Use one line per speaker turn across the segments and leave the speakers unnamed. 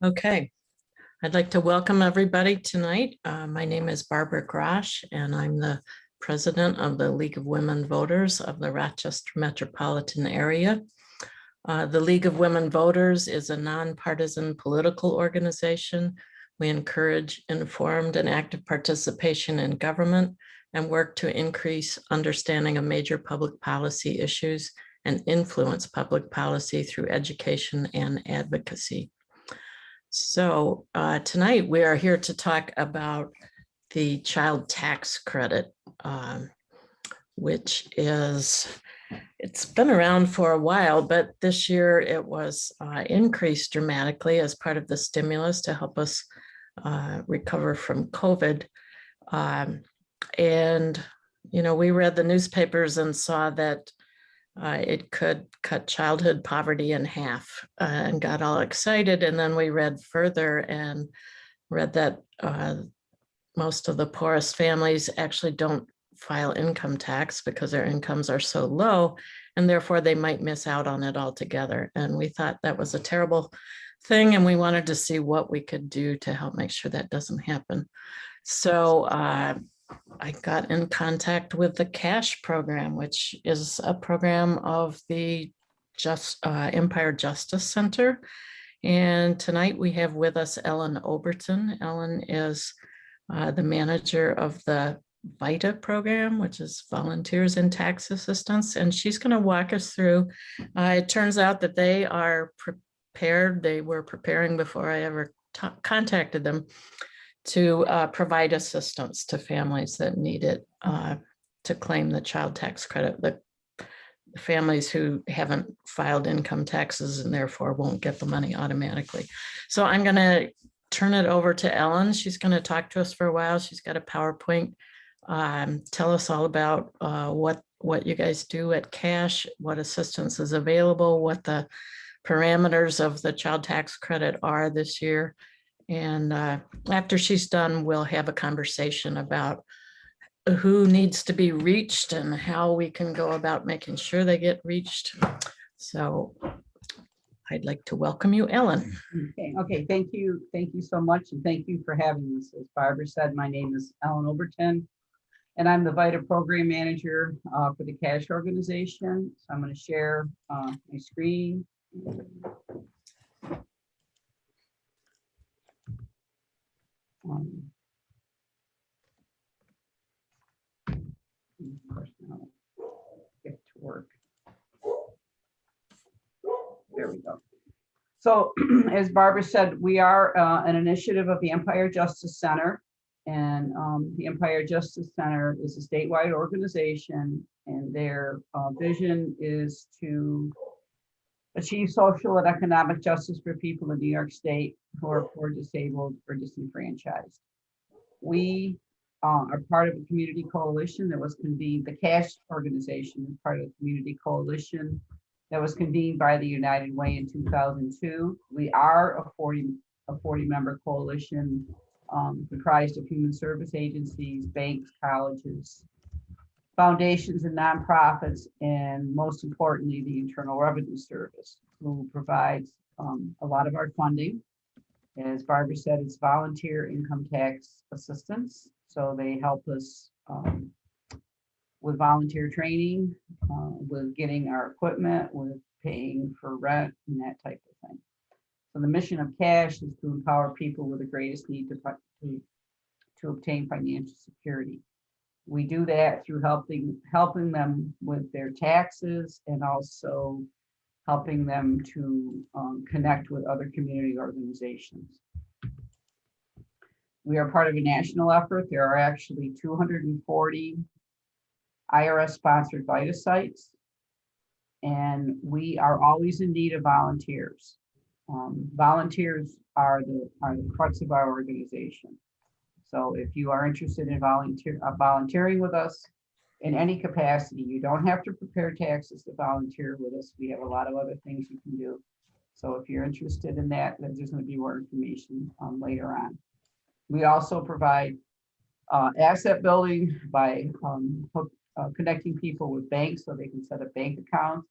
Okay, I'd like to welcome everybody tonight. My name is Barbara Grosh, and I'm the president of the League of Women Voters of the Rochester metropolitan area. The League of Women Voters is a nonpartisan political organization. We encourage informed and active participation in government and work to increase understanding of major public policy issues and influence public policy through education and advocacy. So tonight we are here to talk about the child tax credit, which it's been around for a while, but this year it was increased dramatically as part of the stimulus to help us recover from COVID. And, you know, we read the newspapers and saw that it could cut childhood poverty in half and got all excited. And then we read further and read that most of the poorest families actually don't file income tax because their incomes are so low, and therefore they might miss out on it altogether. And we thought that was a terrible thing, and we wanted to see what we could do to help make sure that doesn't happen. So I got in contact with the CASH program, which is a program of the Empire Justice Center. And tonight we have with us Ellen Overton. Ellen is the manager of the VITA program, which is Volunteers in Tax Assistance. And she's going to walk us through. It turns out that they are prepared. They were preparing before I ever contacted them to provide assistance to families that need it to claim the child tax credit, the families who haven't filed income taxes and therefore won't get the money automatically. So I'm going to turn it over to Ellen. She's going to talk to us for a while. She's got a PowerPoint. Tell us all about what you guys do at CASH, what assistance is available, what the parameters of the child tax credit are this year. And after she's done, we'll have a conversation about who needs to be reached and how we can go about making sure they get reached. So I'd like to welcome you, Ellen.
Okay. Thank you so much, and thank you for having us. As Barbara said, my name is Ellen Overton, and I'm the VITA program manager for the CASH organization. So I'm going to share my screen. Of course, now get to work. There we go. So, as Barbara said, we are an initiative of the Empire Justice Center, and the Empire Justice Center is a statewide organization, and their vision is to achieve social and economic justice for people in New York State who are poor, disabled, or disenfranchised. We are part of a community coalition that was convened. The CASH organization is part of the community coalition that was convened by the United Way in 2002. We are a 40-member coalition comprised of human service agencies, banks, colleges, foundations, and nonprofits, and most importantly, the Internal Revenue Service, who provides a lot of our funding. As Barbara said, it's volunteer income tax assistance. So they help us with volunteer training, with getting our equipment, with paying for rent and that type of thing. So the mission of CASH is to empower people with the greatest need to obtain financial security. We do that through helping them with their taxes and also helping them to connect with other community organizations. We are part of a national effort. There are actually 240 IRS-sponsored VITA sites, and we are always in need of volunteers. Volunteers are the crux of our organization. So if you are interested in volunteering with us in any capacity, you don't have to prepare taxes to volunteer with us. We have a lot of other things you can do. So if you're interested in that, then there's going to be more information later on. We also provide asset building by connecting people with banks so they can set up bank accounts.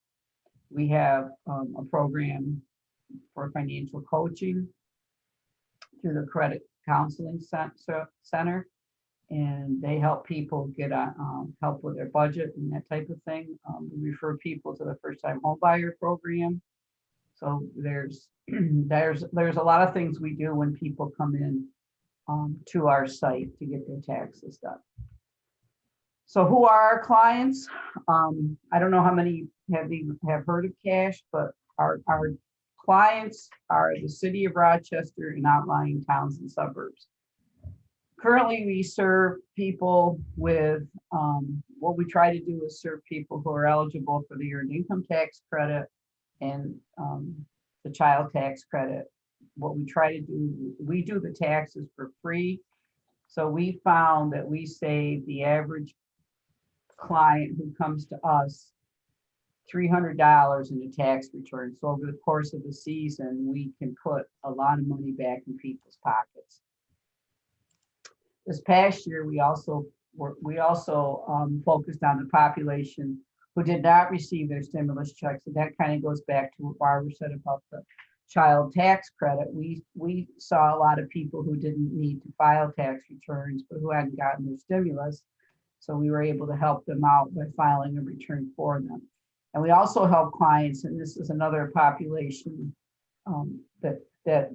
We have a program for financial coaching. through the Credit Counseling Center. And they help people get help with their budget and that type of thing. We refer people to the first-time homebuyer program. So there's there's a lot of things we do when people come in to our site to get their taxes done. So who are our clients? I don't know how many have heard of Cash, but our clients are the city of Rochester and outlying towns and suburbs. Currently, we serve people with, what we try to do is serve people who are eligible for the earned income tax credit and the child tax credit. What we try to do, we do the taxes for free. So we found that we save the average client who comes to us $300 in a tax return. So over the course of the season, we can put a lot of money back in people's pockets. This past year, we also focused on the population who did not receive their stimulus checks. And that kind of goes back to what Barbara said about the child tax credit. We saw a lot of people who didn't need to file tax returns, but who hadn't gotten their stimulus. So we were able to help them out by filing a return for them. And we also help clients, and this is another population that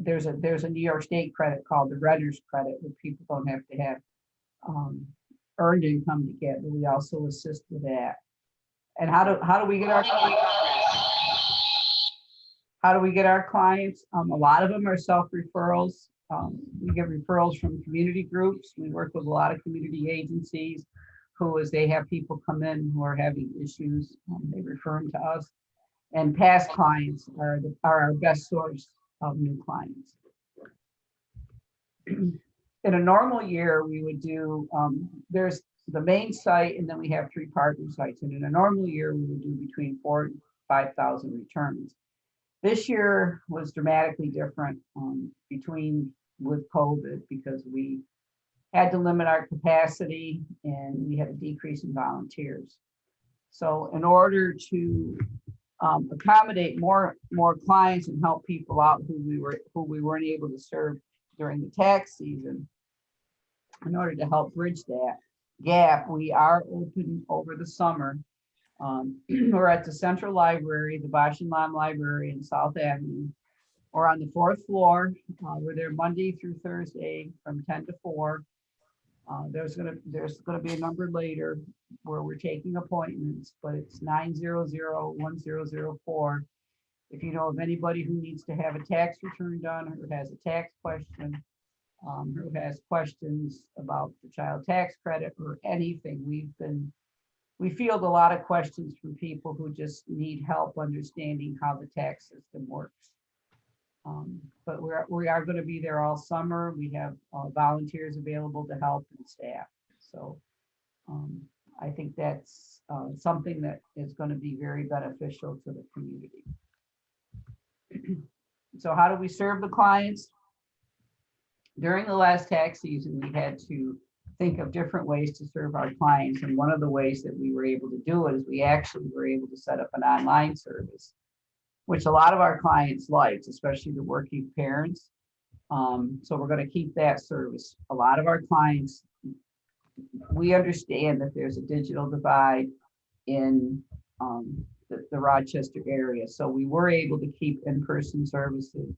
there's a New York State credit called the renter's credit, where people don't have to have earned income to get, but we also assist with that. And how do we get our clients? How do we get our clients? A lot of them are self-referrals. We get referrals from community groups. We work with a lot of community agencies who, as they have people come in who are having issues, they refer them to us. And past clients are our best source of new clients. In a normal year, we would do, there's the main site, and then we have 3 partner sites. And in a normal year, we would do between 4,000 and 5,000 returns. This year was dramatically different with COVID, because we had to limit our capacity and we had a decrease in volunteers. So in order to accommodate more clients and help people out who we weren't able to serve during the tax season, in order to help bridge that gap, we are open over the summer. We're at the Central Library, the Bosch and Lomb Library in South Avenue. We're on the 4th floor. We're there Monday through Thursday from 10 to 4. There's gonna be a number later where we're taking appointments, but it's 900-1004. If you know of anybody who needs to have a tax return done, or has a tax question, who has questions about the child tax credit or anything, we field a lot of questions from people who just need help understanding how the tax system works. But we are going to be there all summer. We have volunteers available to help and staff. So I think that's something that is going to be very beneficial to the community. So how do we serve the clients? During the last tax season, we had to think of different ways to serve our clients. And one of the ways that we were able to do it is we actually were able to set up an online service, which a lot of our clients liked, especially the working parents. So we're going to keep that service. A lot of our clients, we understand that there's a digital divide in the Rochester area. So we were able to keep in-person services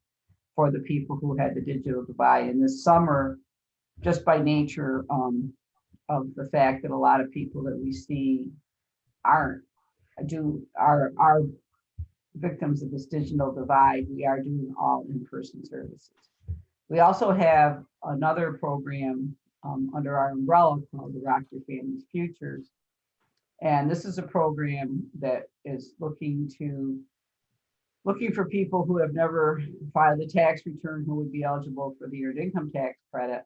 for the people who had the digital divide. And this summer, just by nature of the fact that a lot of people that we see are victims of this digital divide, we are doing all in-person services. We also have another program under our umbrella called the Rock Your Family's Futures. And this is a program that is looking for people who have never filed a tax return who would be eligible for the earned income tax credit.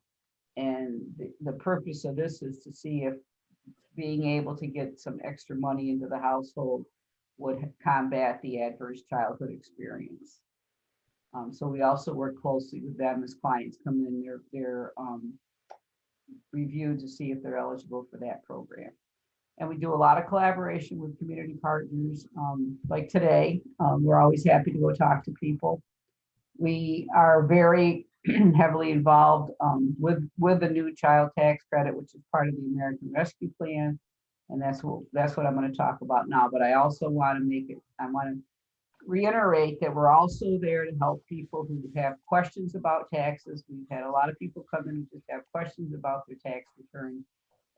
And the purpose of this is to see if being able to get some extra money into the household would combat the adverse childhood experience. So we also work closely with them as clients come in. They're reviewed to see if they're eligible for that program. And we do a lot of collaboration with community partners. Like today, we're always happy to go talk to people. We are very heavily involved with the new child tax credit, which is part of the American Rescue Plan. And that's what I'm going to talk about now. But I also want to reiterate that we're also there to help people who have questions about taxes. We've had a lot of people come in and just have questions about their tax return,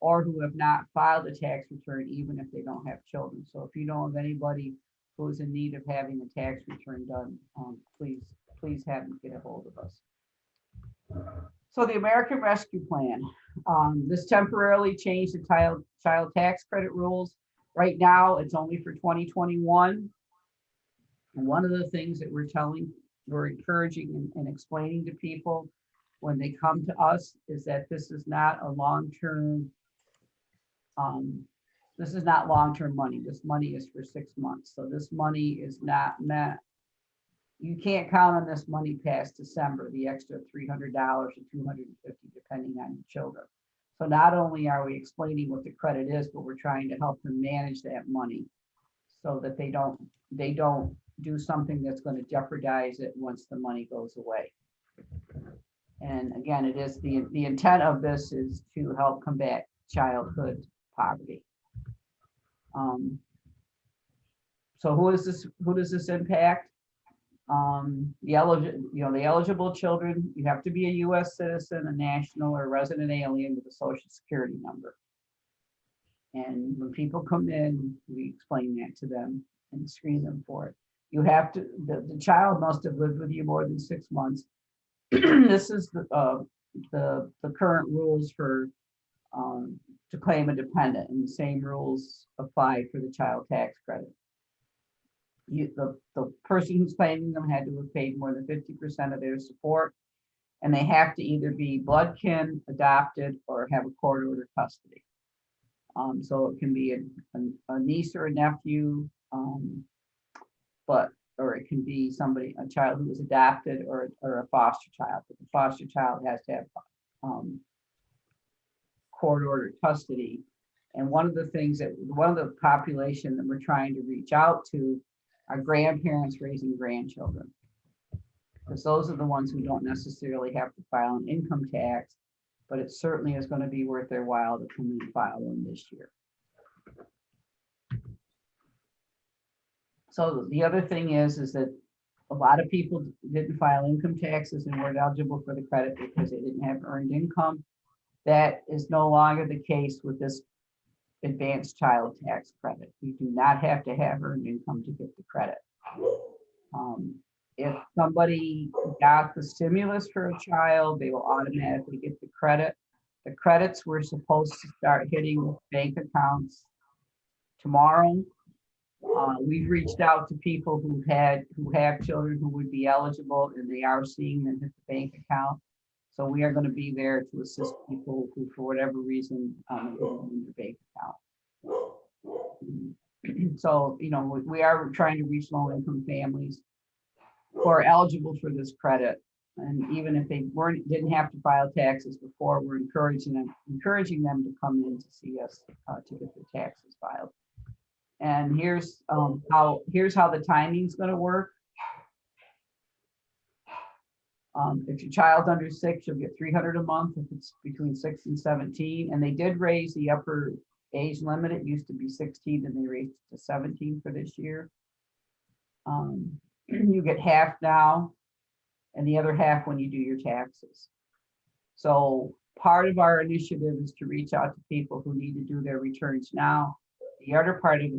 or who have not filed a tax return, even if they don't have children. So if you know of anybody who is in need of having a tax return done, please have them get a hold of us. So the American Rescue Plan, this temporarily changed the child tax credit rules. Right now, it's only for 2021. And one of the things that we're encouraging and explaining to people when they come to us is that this is not a long-term, this is not long-term money. This money is for 6 months. So this money is not meant, you can't count on this money past December, the extra $300 or $250, depending on your children. So not only are we explaining what the credit is, but we're trying to help them manage that money so that they don't do something that's going to jeopardize it once the money goes away. And again, it is the intent of this is to help combat childhood poverty. So who does this impact? The eligible children, you have to be a U.S. citizen, a national or resident alien with a social security number. And when people come in, we explain that to them and screen them for it. You have to, the child must have lived with you more than 6 months. This is the current rules for to claim a dependent, and the same rules apply for the child tax credit. The person who's claiming them had to have paid more than 50% of their support, and they have to either be blood kin, adopted, or have a court-ordered custody. So it can be a niece or a nephew, or it can be a child who was adopted, or a foster child. But the foster child has to have court-ordered custody. And one of the population that we're trying to reach out to are grandparents raising grandchildren, because those are the ones who don't necessarily have to file an income tax, but it certainly is going to be worth their while to come and file one this year. So the other thing is that a lot of people didn't file income taxes and weren't eligible for the credit because they didn't have earned income. That is no longer the case with this advanced child tax credit. You do not have to have earned income to get the credit. If somebody got the stimulus for a child, they will automatically get the credit. The credits were supposed to start hitting bank accounts tomorrow. We've reached out to people who have children who would be eligible, and they are seeing them hit the bank account. So we are going to be there to assist people who, for whatever reason, in the bank account. So, we are trying to reach low-income families who are eligible for this credit. And even if they didn't have to file taxes before, we're encouraging them to come in to see us to get their taxes filed. And here's how the timing is going to work. If your child's under 6, you'll get $300 a month if it's between 6 and 17. And they did raise the upper age limit. It used to be 16, and they raised it to 17 for this year. You get half now, and the other half when you do your taxes. So part of our initiative is to reach out to people who need to do their returns now. The other part of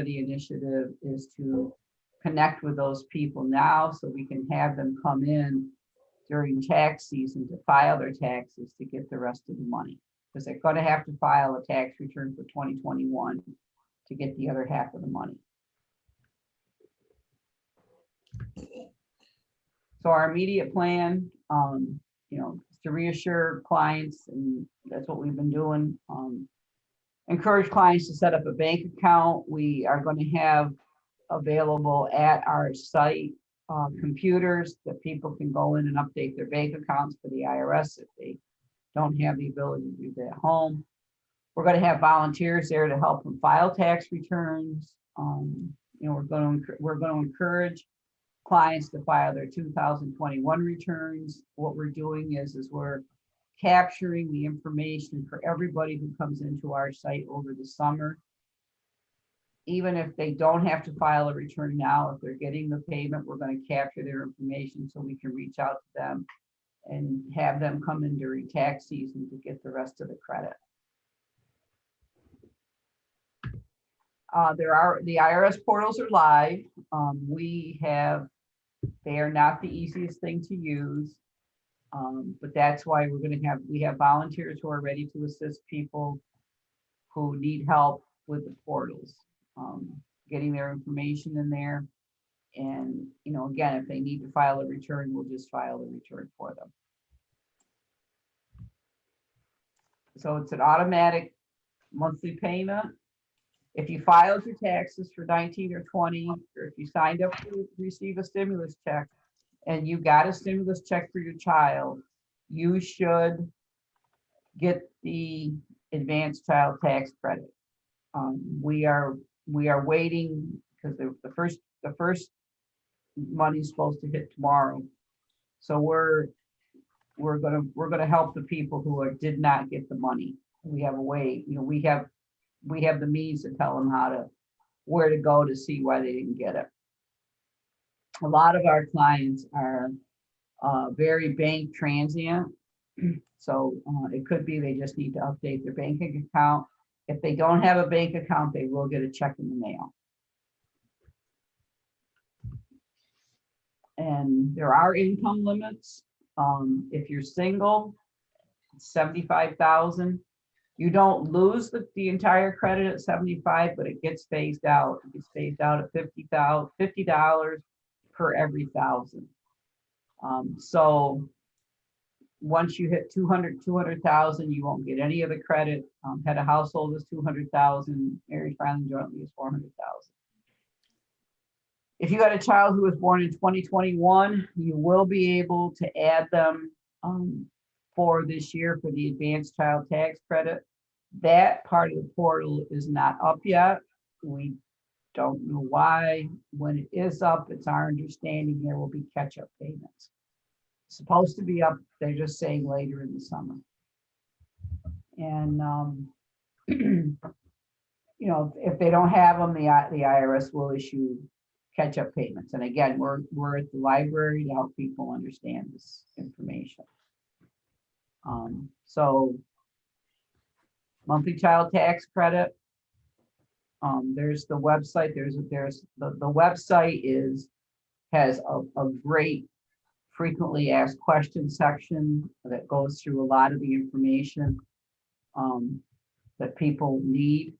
the initiative is to connect with those people now so we can have them come in during tax season to file their taxes to get the rest of the money, because they're going to have to file a tax return for 2021 to get the other half of the money. So our immediate plan, is to reassure clients, and that's what we've been doing. Encourage clients to set up a bank account. We are going to have available at our site computers that people can go in and update their bank accounts for the IRS if they don't have the ability to do that at home. We're going to have volunteers there to help them file tax returns. We're going to encourage clients to file their 2021 returns. What we're doing is we're capturing the information for everybody who comes into our site over the summer. Even if they don't have to file a return now, if they're getting the payment, we're going to capture their information so we can reach out to them and have them come in during tax season to get the rest of the credit. The IRS portals are live. They are not the easiest thing to use, but that's why we have volunteers who are ready to assist people who need help with the portals, getting their information in there. And, again, if they need to file a return, we'll just file a return for them. So it's an automatic monthly payment. If you filed your taxes for 19 or 20, or if you signed up to receive a stimulus check and you got a stimulus check for your child, you should get the advanced child tax credit. We are waiting because the first money is supposed to hit tomorrow. So we're gonna help the people who did not get the money. We have a way, we have the means to tell them where to go to see why they didn't get it. A lot of our clients are very bank transient. So it could be they just need to update their banking account. If they don't have a bank account, they will get a check in the mail. And there are income limits. If you're single, 75,000. You don't lose the entire credit at 75, but it gets phased out. It gets phased out at $50 per every 1,000. So once you hit 200,000, you won't get any of the credit. Head of household is 200,000. Married, filing jointly is 400,000. If you had a child who was born in 2021, you will be able to add them for this year for the advanced child tax credit. That part of the portal is not up yet. We don't know why. When it is up, it's our understanding there will be catch-up payments. It's supposed to be up, they're just saying later in the summer. And if they don't have them, the IRS will issue catch-up payments. And again, we're at the library to help people understand this information. So monthly child tax credit. There's the website. The website has a great frequently asked questions section that goes through a lot of the information that people need.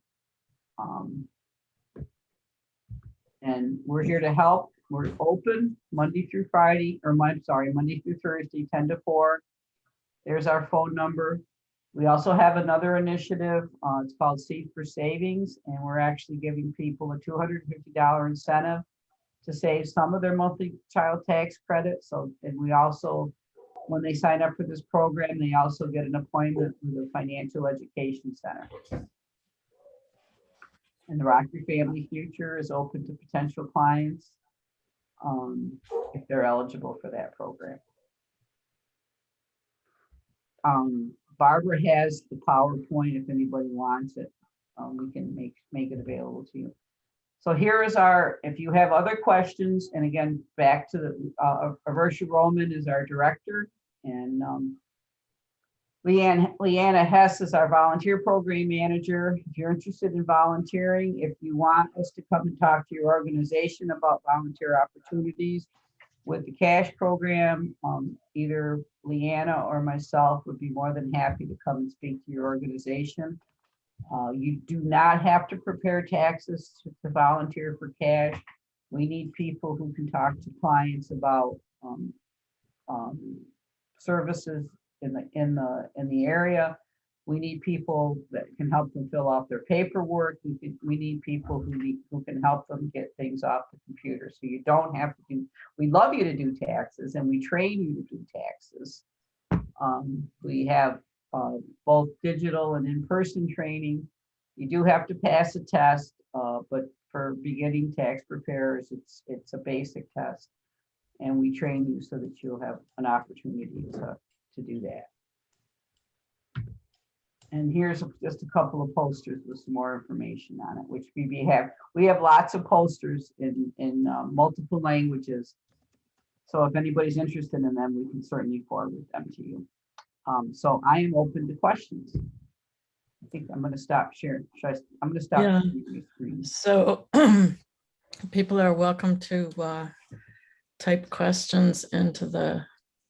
And we're here to help. We're open Monday through Thursday, 10 to 4. There's our phone number. We also have another initiative. It's called Seed for Savings, and we're actually giving people a $250 incentive to save some of their monthly child tax credit. So, and we also, when they sign up for this program, they also get an appointment with the Financial Education Center. And the Rock Your Family Future is open to potential clients if they're eligible for that program. Barbara has the PowerPoint if anybody wants it. We can make it available to you. So here is if you have other questions, and again, back to the, Aversa Roman is our director, and Leanna Hess is our volunteer program manager. If you're interested in volunteering, if you want us to come and talk to your organization about volunteer opportunities with the cash program, either Leanna or myself would be more than happy to come and speak to your organization. You do not have to prepare taxes to volunteer for cash. We need people who can talk to clients about services in the area. We need people that can help them fill out their paperwork. We need people who can help them get things off the computer. So you don't have to do. We love you to do taxes, and we train you to do taxes. We have both digital and in-person training. You do have to pass a test, but for beginning tax preparers, it's a basic test. and we train you so that you'll have an opportunity to do that. And here's just a couple of posters with some more information on it, which we have lots of posters in multiple languages. So if anybody's interested in them, we can certainly forward them to you. So I am open to questions. I think I'm going to stop sharing. I'm going to stop
Yeah.
sharing my screen.
So people are welcome to type questions into the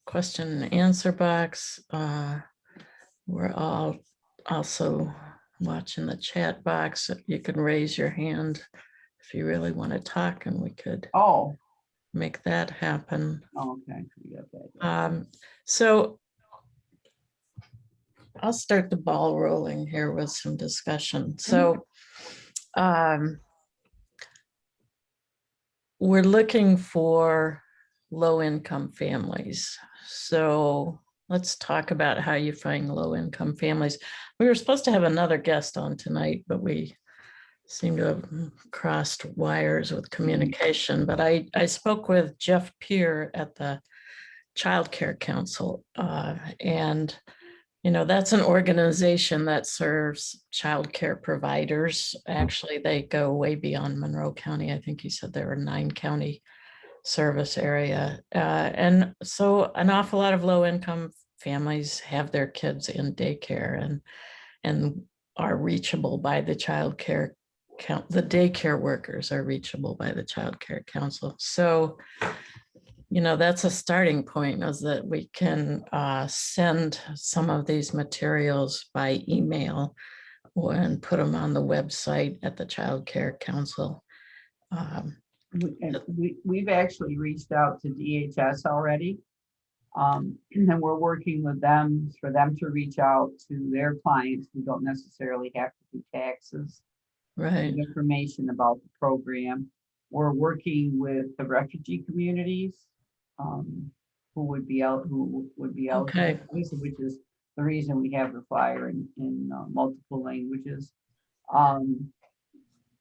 question and answer box. We're all also watching the chat box. You can raise your hand if you really want to talk, and we could make that happen.
Okay. We got that.
So I'll start the ball rolling here with some discussion. So we're looking for low-income families. So let's talk about how you find low-income families. We were supposed to have another guest on tonight, but we seem to have crossed wires with communication. But I spoke with Jeff Peer at the Child Care Council, and that's an organization that serves child care providers. Actually, they go way beyond Monroe County. I think he said there were 9-county service area. And so an awful lot of low-income families have their kids in daycare and are reachable by the child care the daycare workers are reachable by the Child Care Council. So that's a starting point, is that we can send some of these materials by email and put them on the website at the Child Care Council.
We've actually reached out to DHS already. And we're working with them for them to reach out to their clients who don't necessarily have to do taxes.
Right.
Information about the program. We're working with the refugee communities who would be eligible,
Okay.
which is the reason we have the flyer in multiple languages.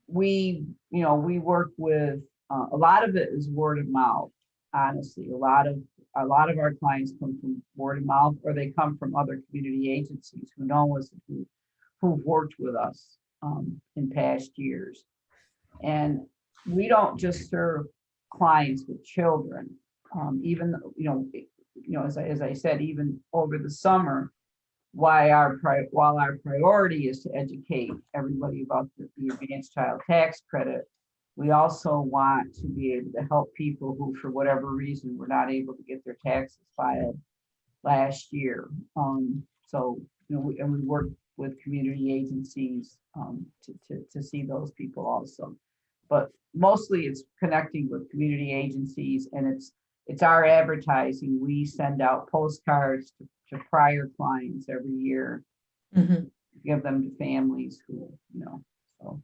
We work with a lot of it is word of mouth. Honestly, a lot of our clients come from word of mouth, or they come from other community agencies who know us, who've worked with us in past years. And we don't just serve clients with children. Even as I said, even over the summer, while our priority is to educate everybody about the advanced child tax credit, we also want to be able to help people who, for whatever reason, were not able to get their taxes filed last year. So we work with community agencies to see those people also. But mostly it's connecting with community agencies, and it's our advertising. We send out postcards to prior clients every year, give them to families who, so.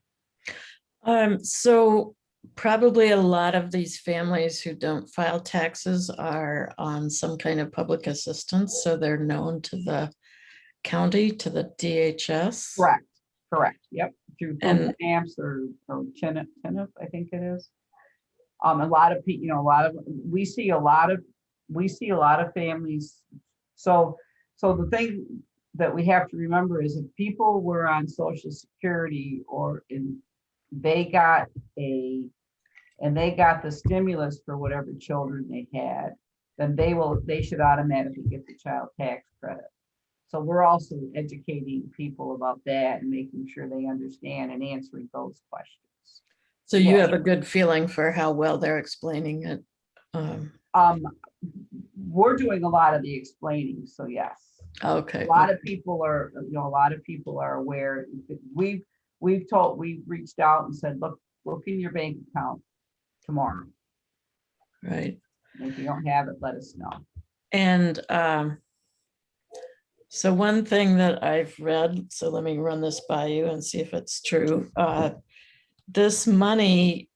So probably a lot of these families who don't file taxes are on some kind of public assistance, so they're known to the county, to the DHS.
Correct. Yep. Through food stamps or TINF, I think it is. A lot of people, we see a lot of families. So the thing that we have to remember is if people were on Social Security they got the stimulus for whatever children they had, then they should automatically get the child tax credit. So we're also educating people about that and making sure they understand and answering those questions.
So you have a good feeling for how well they're explaining it.
We're doing a lot of the explaining, so yes.
Okay.
A lot of people are aware. We've reached out and said, look in your bank account tomorrow.
Right.
If you don't have it, let us know.
And so one thing that I've read, so let me run this by you and see if it's true. This money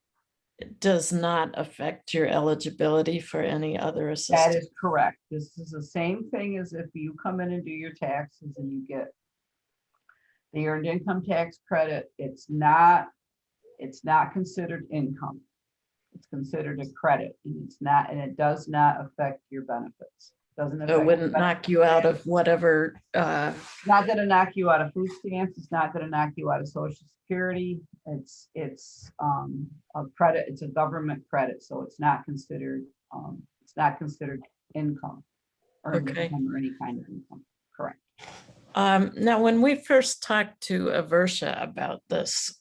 does not affect your eligibility for any other assistance.
That is correct. This is the same thing as if you come in and do your taxes and you get the earned income tax credit. It's not considered income. It's considered a credit, and it's not, and it does not affect your benefits. Doesn't
So
affect.
it wouldn't knock you out of whatever,
Not gonna knock you out of food stamps. It's not gonna knock you out of Social Security. It's a credit. It's a government credit, so it's not considered income or
Okay.
income or any kind of income. Correct.
Now, when we first talked to Aversa about this,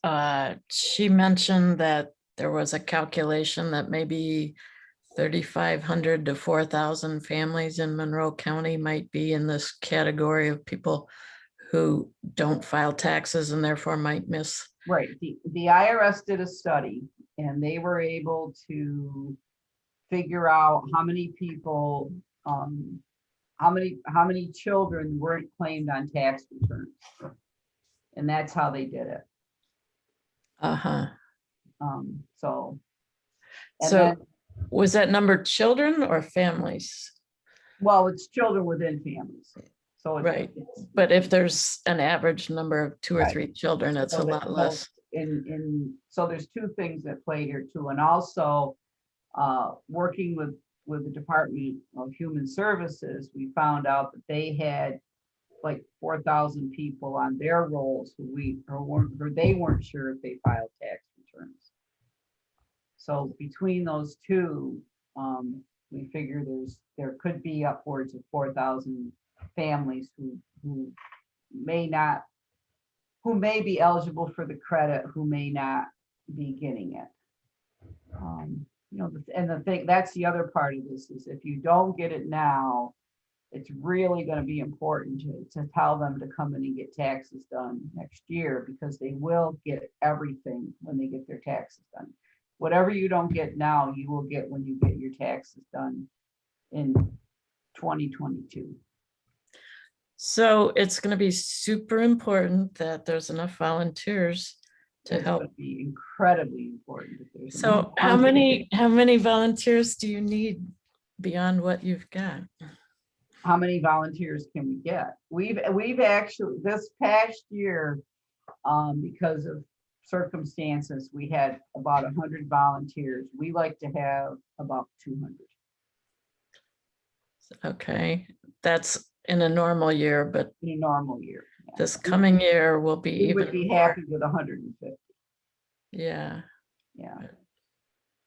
she mentioned that there was a calculation that maybe 3,500 to 4,000 families in Monroe County might be in this category of people who don't file taxes and therefore might miss.
Right. The IRS did a study, and they were able to figure out how many people, how many children weren't claimed on tax returns. And that's how they did it.
Uh-huh.
So.
So
Then,
was that number children or families?
well, it's children within families. So
Right. But if there's an average number of 2 or
Right.
3 children, it's
so
a lot less.
so there's two things that play here too, and also working with the Department of Human Services, we found out that they had like 4,000 people on their rolls who they weren't sure if they filed tax returns. So between those two, we figure there could be upwards of 4,000 families who may be eligible for the credit, who may not be getting it. And the thing, that's the other part of this, is if you don't get it now, it's really going to be important to tell them to come in and get taxes done next year, because they will get everything when they get their taxes done. Whatever you don't get now, you will get when you get your taxes done in 2022.
So it's going to be super important that there's enough volunteers to help.
It's be incredibly important.
So how many volunteers do you need beyond what you've got?
How many volunteers can we get? We've actually, this past year, because of circumstances, we had about 100 volunteers. We like to have about 200.
Okay, that's in a normal year, but
in a normal year. Yeah.
This coming year will be
we
even
would be
more.
happy with 150.
Yeah.
Yeah.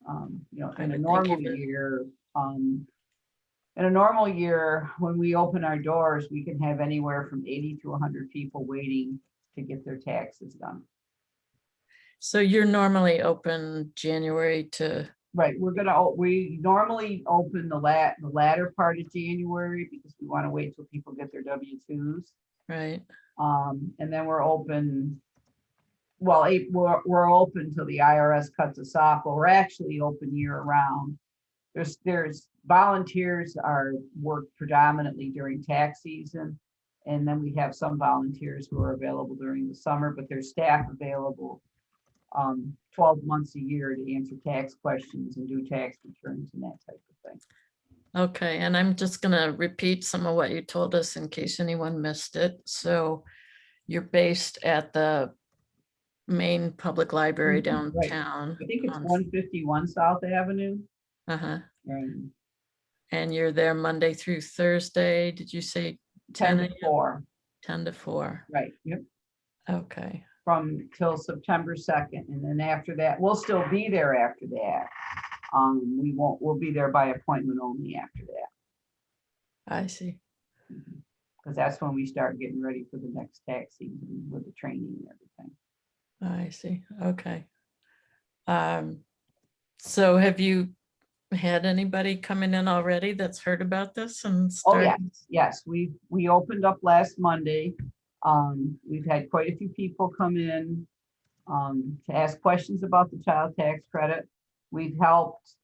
I
In a
would think
normal
even-
year, in a normal year, when we open our doors, we can have anywhere from 80 to 100 people waiting to get their taxes done.
So you're normally open January to,
Right, we normally open the latter part of January, because we want to wait till people get their W-2s.
right?
And then we're open, well, we're open till the IRS cuts us off, but we're actually open year round. There's volunteers are work predominantly during tax season. And then we have some volunteers who are available during the summer, but there's staff available 12 months a year to answer tax questions and do tax returns and that type of thing.
Okay, and I'm just gonna repeat some of what you told us in case anyone missed it. So you're based at the main public library
Right.
downtown.
I think it's 151 South Avenue.
Uh-huh.
And
And you're there Monday through Thursday. Did you say
10
10
to 4.
10 to 4?
Right, yep.
Okay.
From till September 2nd. And then after that, we'll still be there after that. We'll be there by appointment only after that.
I see.
Because that's when we start getting ready for the next tax season with the training and everything.
I see. Okay. So have you had anybody coming in already that's heard about this and
Oh,
started?
yes. We opened up last Monday. We've had quite a few people come in to ask questions about the child tax credit. We've helped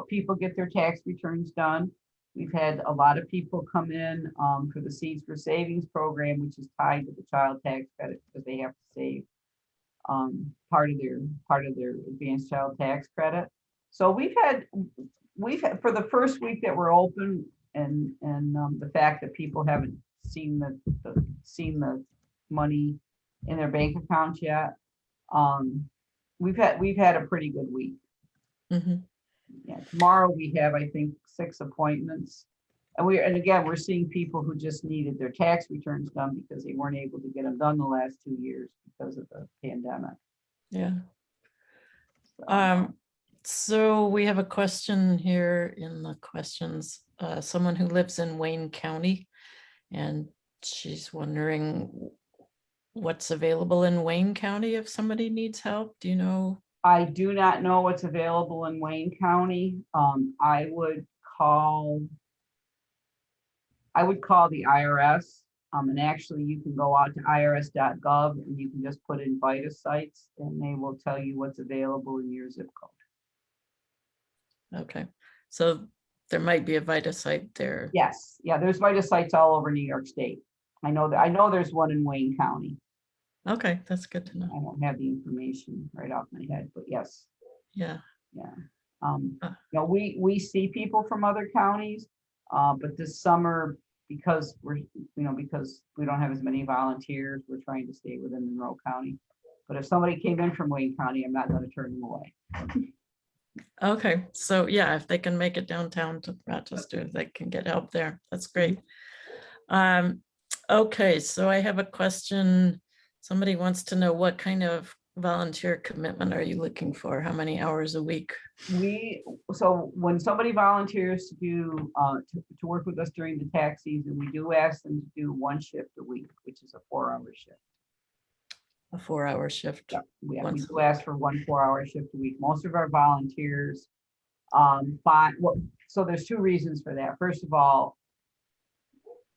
people get their tax returns done. We've had a lot of people come in for the Seeds for Savings program, which is tied to the child tax credit, because they have to save part of their advanced child tax credit. So we've had for the first week that we're open, and the fact that people haven't seen the money in their bank accounts yet, we've had a pretty good week.
Mhm.
Yeah, tomorrow we have, I think, 6 appointments. And again, we're seeing people who just needed their tax returns done because they weren't able to get them done the last 2 years because of the pandemic.
Yeah.
So,
So we have a question here in the questions. Someone who lives in Wayne County, and she's wondering what's available in Wayne County if somebody needs help. Do you know?
I do not know what's available in Wayne County. Call, I would call the IRS. And actually you can go out to irs.gov and you can just put in VITA sites and they will tell you what's available in your zip code.
Okay, so there might be a VITA site there.
Yes, yeah, there's VITA sites all over New York State. I know there's one in Wayne County.
Okay, that's good to know.
I don't have the information right off my head, but yes,
Yeah.
yeah.
Uh.
We see people from other counties, but this summer, because because we don't have as many volunteers, we're trying to stay within Monroe County. But if somebody came in from Wayne County, I'm not going to turn them away.
Okay, so yeah, if they can make it downtown to Rochester, they can get help there. That's great. Okay, so I have a question. Somebody wants to know what kind of volunteer commitment are you looking for? How many hours a week?
So when somebody volunteers to do to work with us during the tax season, we do ask them to do 1 shift a week, which is a 4-hour shift.
A 4-hour shift.
Yeah, we
once
do ask for 1 4-hour shift a week. Most of our volunteers, so there's 2 reasons for that. First of all,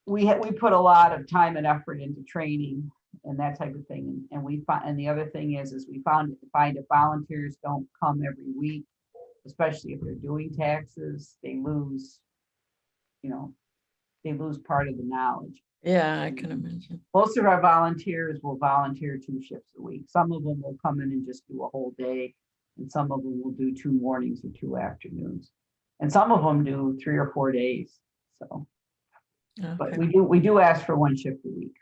we put a lot of time and effort into training and that type of thing. And the other thing is we find if volunteers don't come every week, especially if they're doing taxes, they lose part of the knowledge.
Yeah, I can imagine.
Most of our volunteers will volunteer 2 shifts a week. Some of them will come in and just do a whole day, and some of them will do 2 mornings or 2 afternoons, and some of them do 3 or 4 days. So, but
Okay.
we do ask for 1 shift a week.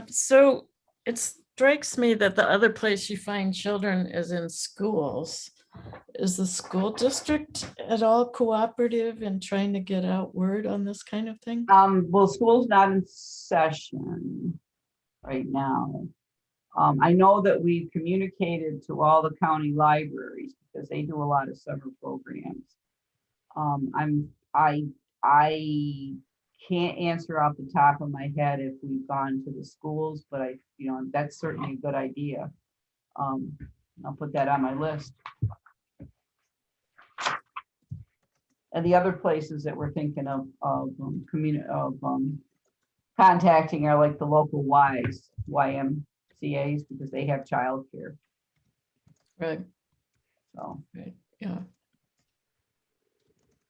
So it strikes me that the other place you find children is in schools. Is the school district at all cooperative in trying to get out word on this kind of thing?
Well, school's not in session right now. I know that we've communicated to all the county libraries because they do a lot of summer programs. I can't answer off the top of my head if we've gone to the schools, but that's certainly a good idea. I'll put that on my list. And the other places that we're thinking of contacting are like the local YMCA's because they have childcare.
Right.
So,
Right. Yeah.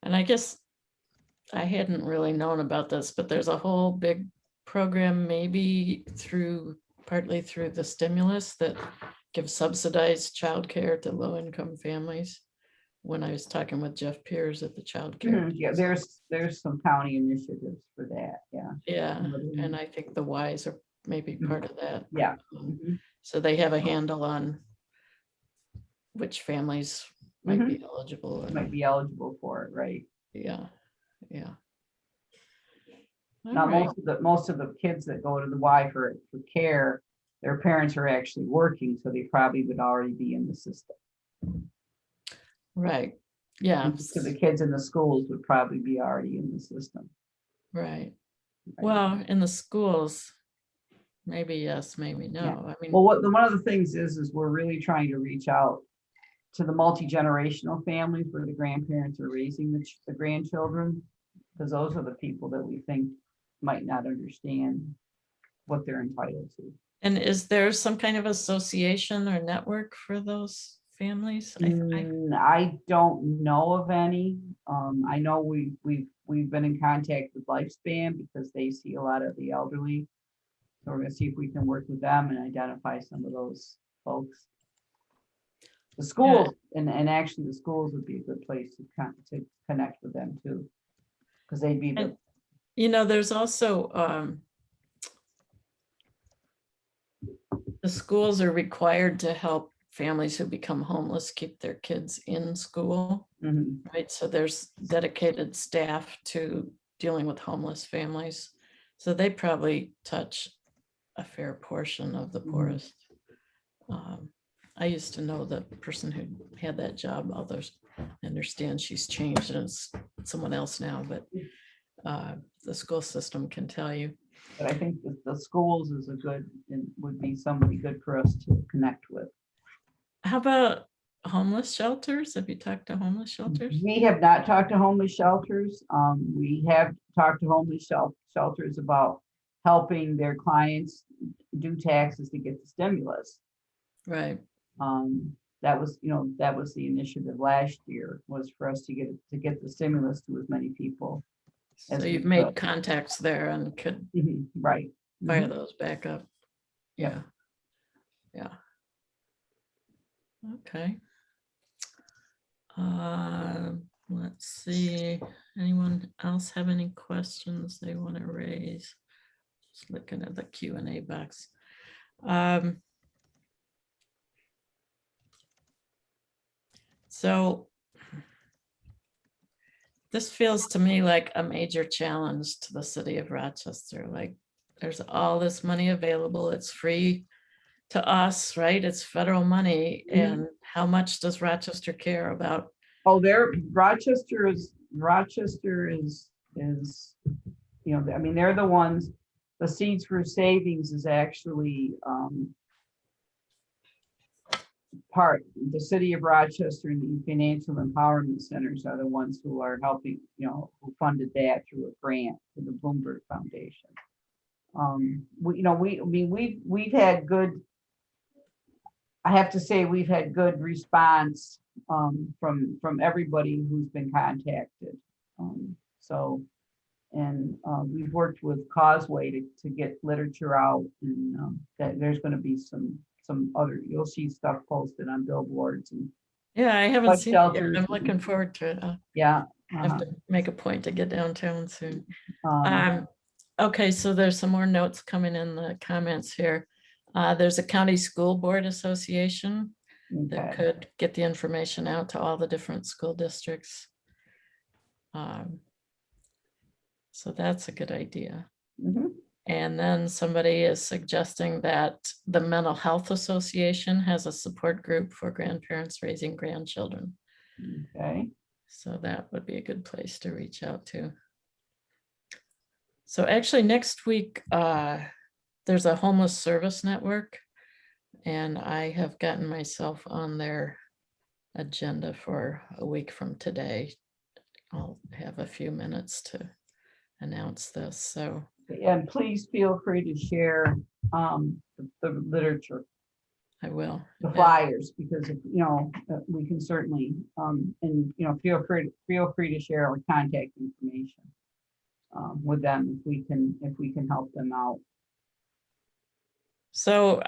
And I guess I hadn't really known about this, but there's a whole big program, maybe partly through the stimulus, that gives subsidized childcare to low-income families. When I was talking with Jeff Pierce at the child care.
yeah, there's some county initiatives for that. Yeah.
Yeah, and I think the Ys are maybe part of that.
Yeah.
So they have a handle on which families might be eligible.
Might be eligible for it, right?
Yeah, yeah.
Now,
right.
most of the kids that go to the Y for care, their parents are actually working, so they probably would already be in the system.
Right. Yeah.
So the kids in the schools would probably be already in the system.
Right. Well, in the schools, maybe yes, maybe no.
Yeah.
I mean,
well, one of the things is we're really trying to reach out to the multi-generational families where the grandparents are raising the grandchildren, because those are the people that we think might not understand what they're entitled to.
And is there some kind of association or network for those families?
I don't know of any. I know we've been in contact with Lifespan because they see a lot of the elderly. So we're gonna see if we can work with them and identify some of those folks. The schools, and actually the schools would be a good place to connect with them too, because they'd be the.
There's also the schools are required to help families who become homeless keep their kids in school,
Mhm.
right? So there's dedicated staff to dealing with homeless families. So they probably touch a fair portion of the
Mhm.
poorest. I used to know the person who had that job, although I understand she's changed and it's someone else now, but the school system can tell you.
But I think that the schools is a good, and would be somebody good for us to connect with.
How about homeless shelters? Have you talked to homeless shelters?
We have not talked to homeless shelters. We have talked to homeless shelters about helping their clients do taxes to get the stimulus.
Right.
That was, that was the initiative last year, was for us to get the stimulus to as many people
So
as we
you've made
could.
contacts there and could
Right.
fire those back up.
Yep.
Yeah. Okay. Let's see. Anyone else have any questions they want to raise? Just looking at the Q&A box. So this feels to me like a major challenge to the city of Rochester. Like there's all this money available. It's free to us, right? It's federal money. And how much does Rochester care about?
Oh, Rochester is, I mean, they're the ones, the Seeds for Savings is actually the city of Rochester and the financial empowerment centers are the ones who are helping, who funded that through a grant for the Bloomberg Foundation. We've had good, I have to say, we've had good response from everybody who's been contacted. We've worked with Causeway to get literature out, and that there's going to be some other, you'll see stuff posted on billboards and
Yeah, I haven't seen it yet.
shelters.
I'm looking forward to it.
Yeah.
I have to make a point to get downtown soon.
Um,
Okay, so there's some more notes coming in the comments here. There's a county school board association that
okay.
could get the information out to all the different school districts. So that's a good idea.
Mhm.
And then somebody is suggesting that the Mental Health Association has a support group for grandparents raising grandchildren.
Okay.
So that would be a good place to reach out to. So actually next week, there's a homeless service network, and I have gotten myself on their agenda for a week from today. I'll have a few minutes to announce this. So,
And please feel free to share the literature,
I will.
the flyers, because if, we can certainly and feel free to share our contact information with them if we can help them out.
So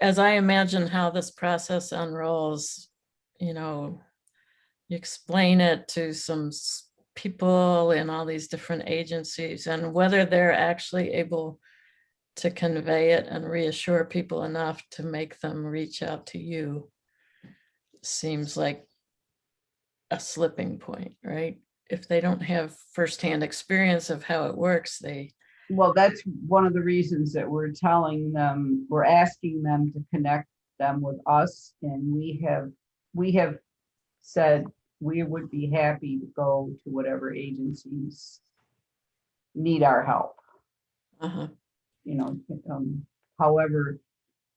as I imagine how this process unrolls, you explain it to some people in all these different agencies, and whether they're actually able to convey it and reassure people enough to make them reach out to you seems like a slipping point, right? If they don't have firsthand experience of how it works,
Well, that's one of the reasons that we're asking them to connect them with us, and we have said we would be happy to go to whatever agencies need our help.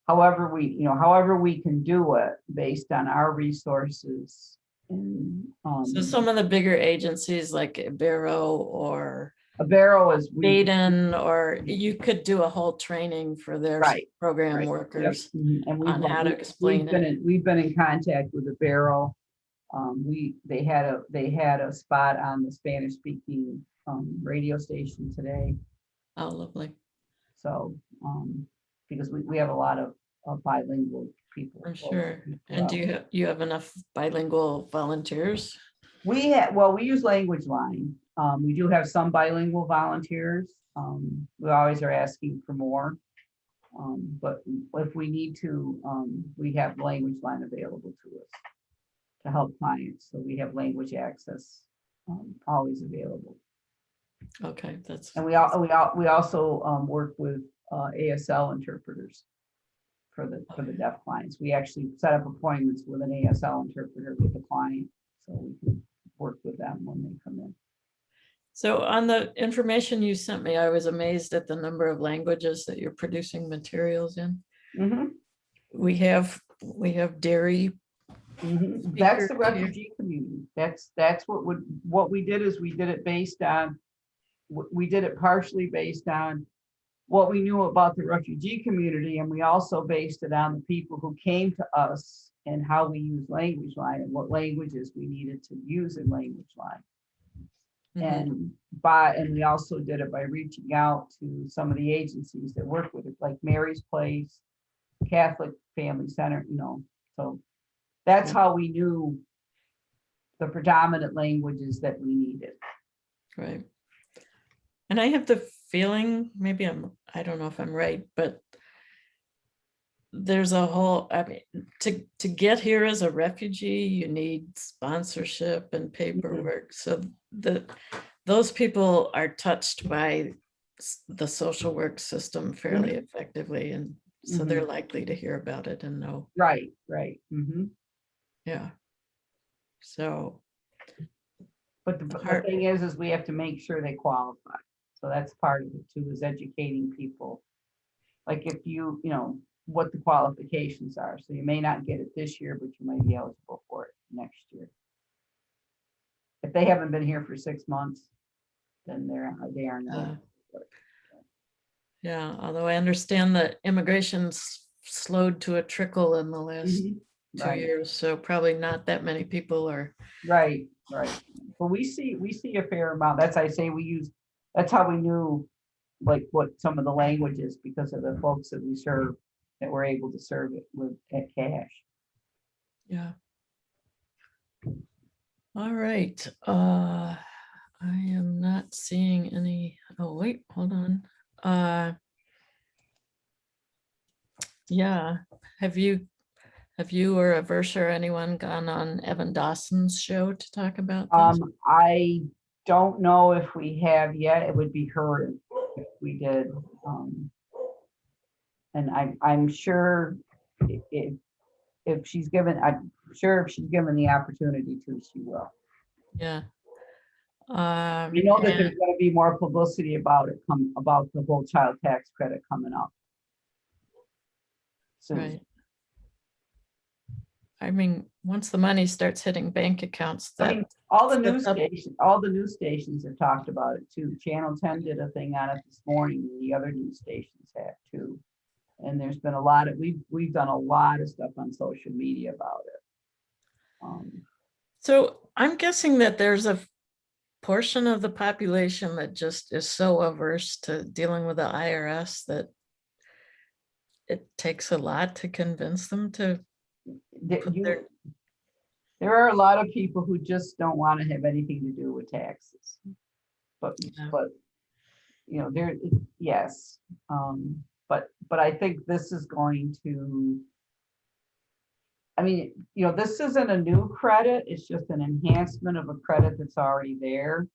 However we can do it based on our resources. And
so some of the bigger agencies like Barrow or
a barrel is
Baden, or you could do a whole training for their program workers.
Yep. And
on how to explain it.
We've been in contact with the Barrow. They had a spot on the Spanish speaking radio station today.
Oh, lovely.
So because we have a lot of bilingual people.
I'm sure. And do you have enough bilingual volunteers?
We use Language Line. We do have some bilingual volunteers. We always are asking for more. But if we need to, we have language line available to us to help clients. So we have language access always available.
Okay, that's.
And we also work with ASL interpreters for the deaf clients. We actually set up appointments with an ASL interpreter with the client, so we can work with them when they come in.
So on the information you sent me, I was amazed at the number of languages that you're producing materials in.
Mhm.
We have dairy.
That's the
speakers here.
refugee community. That's what we did is we did it based on, we did it partially based on what we knew about the refugee community, and we also based it on the people who came to us and how we use language line and what languages we needed to use in language line.
Mhm.
And we also did it by reaching out to some of the agencies that work with it, like Mary's Place, Catholic Family Center, so that's
Yeah.
how we knew the predominant languages that we needed.
Right. And I have the feeling, maybe I don't know if I'm right, but there's a whole, I mean, to get here as a refugee, you need sponsorship and paperwork. So those people are touched by the social work system fairly effectively. And so they're likely to hear about it and know.
Right.
Yeah. So.
But the thing is we have to make sure they qualify. So that's part of it too, is educating people. Like if you know, what the qualifications are. So you may not get it this year, but you may be eligible for it next year. If they haven't been here for 6 months, then they are not.
Yeah, although I understand that immigration's slowed to a trickle in the last 2 years, so probably not that many people are.
Right. But we see a fair amount. That's that's how we knew like what some of the languages, because of the folks that we serve, that we're able to serve it with at cash.
Yeah. All right. I am not seeing any. Oh, wait, hold on. Yeah. Have you or Aversa or anyone gone on Evan Dawson's show to talk about this?
I don't know if we have yet. It would be her if we did. And I'm sure if she's given, I'm sure if she's given the opportunity to, she will.
Yeah.
You know that there's going to be more publicity about it, about the whole child tax credit coming up soon.
Right. I mean, once the money starts hitting bank accounts,
I mean, all the news stations have talked about it too. Channel 10 did a thing on it this morning, and the other news stations have too. And there's been a lot of, we've done a lot of stuff on social media about it.
So I'm guessing that there's a portion of the population that just is so averse to dealing with the IRS that it takes a lot to convince them to.
There are a lot of people who just don't want to have anything to do with taxes. But yes. But I think this is going to, I mean, this isn't a new credit. It's just an enhancement of a credit that's already there.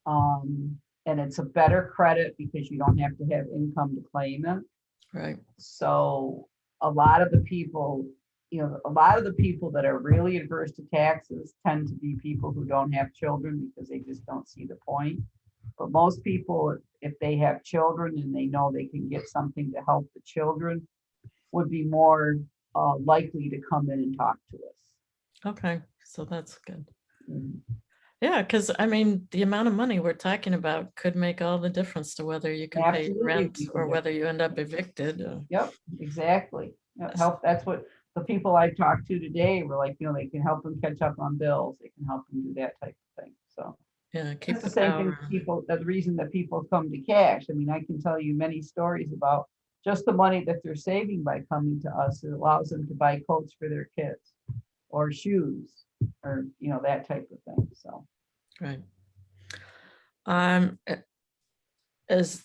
And it's a better credit because you don't have to have income to claim it.
Right.
So a lot of the people that are really adverse to taxes tend to be people who don't have children because they just don't see the point. But most people, if they have children and they know they can get something to help the children, would be more likely to come in and talk to us.
Okay, so that's good. Yeah, because I mean, the amount of money we're talking about could make all the difference to whether you can pay rent or whether you end up evicted.
Yep, exactly. That's what the people I talked to today were like, they can help them catch up on bills. They can help them do that type of thing. So
yeah, keep
the same thing. The reason that people come to cash. I mean, I can tell you many stories about just the money that they're saving by coming to us. It allows them to buy coats for their kids or shoes or, that type of thing. So.
Right. As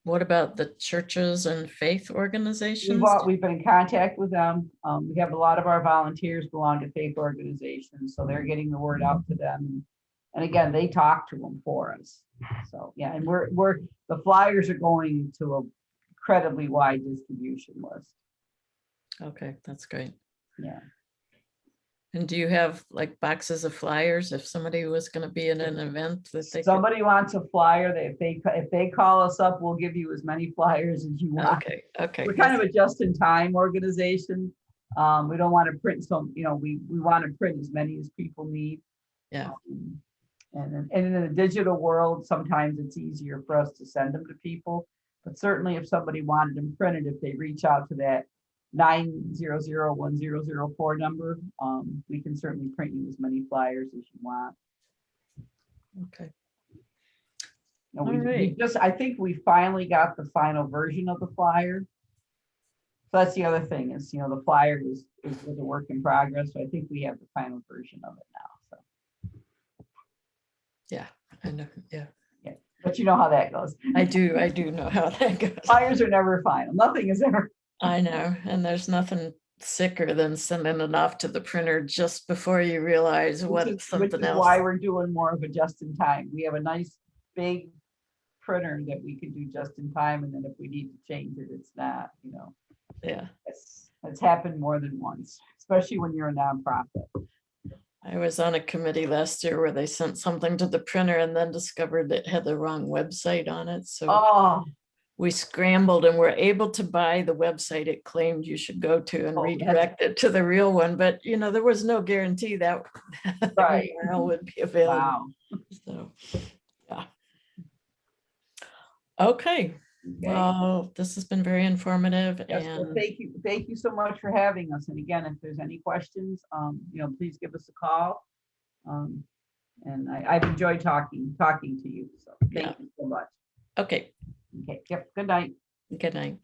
What about the churches and faith organizations?
We've been in contact with them. We have a lot of our volunteers belong to faith organizations, so they're getting the word out to them. And again, they talk to them for us. So, yeah, and the flyers are going to a incredibly wide distribution list.
Okay, that's great.
Yeah.
And do you have like boxes of flyers if somebody was going to be in an event that they could?
Somebody wants a flyer, if they call us up, we'll give you as many flyers as you want.
Okay, okay.
We're kind of a just-in-time organization. We don't want to print some, we want to print as many as people need.
Yeah.
And in the digital world, sometimes it's easier for us to send them to people. But certainly if somebody wanted them printed, if they reach out to that 900-1004 number, we can certainly print you as many flyers as you want.
Okay.
I think we finally got the final version of the flyer. So that's the other thing is, the flyer was a work in progress. So I think we have the final version of it now. So.
Yeah, I know. Yeah.
But you know how that goes.
I do know how that goes.
Flyers are never final. Nothing is ever.
I know. And there's nothing sicker than sending it off to the printer just before you realize what something else.
Why we're doing more of a just in time. We have a nice big printer that we can do just in time. And then if we need to change it, it's not,
Yeah.
It's happened more than once, especially when you're a nonprofit.
I was on a committee last year where they sent something to the printer and then discovered it had the wrong website on it. So we scrambled and were able to buy the website it claimed you should go to and redirect it to the real one. But, there was no guarantee that
right.
URL would be available.
Wow.
So, yeah. Okay. Well, this has been very informative.
Yes,
and
well, thank you so much for having us. And again, if there's any questions, please give us a call. And I've enjoyed talking to you. So thank you so much.
Okay.
Okay. Yep. Good night.
Good night.